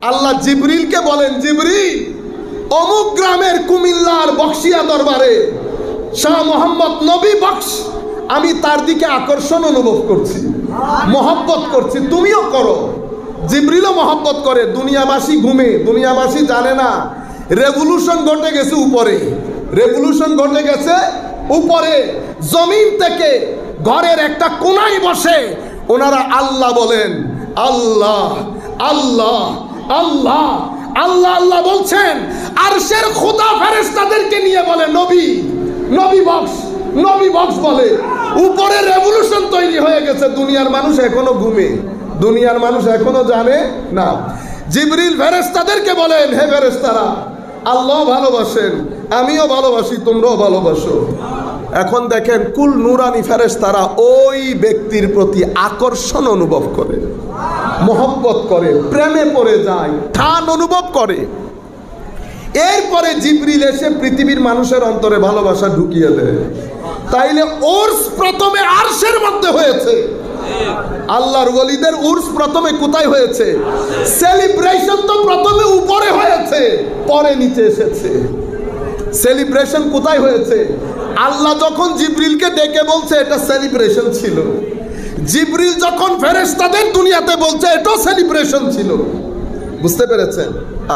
আল্লাহ জিবরিলকে বলেন, জিবরিল অমুক গ্রামের কুমিল্লার বক্সিয়া দরবারে শাহ মোহাম্মদ নবী বক্স, আমি তার দিকে আকর্ষণ অনুভব করছি, মহব্বত করছি, তুমিও করো। জিবরিলও মহব্বত করে। দুনিয়াবাসী ঘুমে, দুনিয়াবাসী জানে না রেভলিউশন ঘটে গেছে উপরে, রেভলিউশন ঘটে গেছে উপরে। জমিন থেকে ঘরের একটা কোনায় বসে ওনারা আল্লাহ বলেন, আল্লাহ আল্লাহ আল্লাহ আল্লাহ আল্লাহ বলছেন। আরশের খোদা ফেরেশতাদেরকে নিয়ে বলে নবী, নবী বক্স, নবী বক্স বলে। উপরে রেভলিউশন তৈরি হয়ে গেছে। দুনিয়ার মানুষ এখনো ঘুমে, দুনিয়ার মানুষ এখনো জানে না। জিবরিল ফেরেশতাদেরকে বলেন, হে ফেরেশতারা, আল্লাহ ভালোবাসেন, আমিও ভালোবাসি, তোমরাও ভালোবাসো। এখন দেখেন কুল নুরানি ফেরেশতারা ওই ব্যক্তির প্রতি আকর্ষণ অনুভব করে, মহব্বত করে, প্রেমে পড়ে যায়, টান অনুভব করে। এরপরে জিবরিল এসে পৃথিবীর মানুষের অন্তরে ভালোবাসা ঢুকিয়ে দেয়। তাইলে উর্স প্রথমে আরশের মধ্যে হয়েছে। আল্লাহর ওলিদের উর্স প্রথমে কোথায় হয়েছে? সেলিব্রেশন তো প্রথমে উপরে হয়েছে, পরে নিচে এসেছে। সেলিব্রেশন কোথায় হয়েছে? আল্লাহ যখন জিবরিলকে ডেকে বলছে এটা সেলিব্রেশন ছিল। জিবরিল যখন ফেরেশতাদের দুনিয়াতে বলছে এটাও সেলিব্রেশন ছিল। বুঝতে পেরেছেন?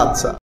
আচ্ছা।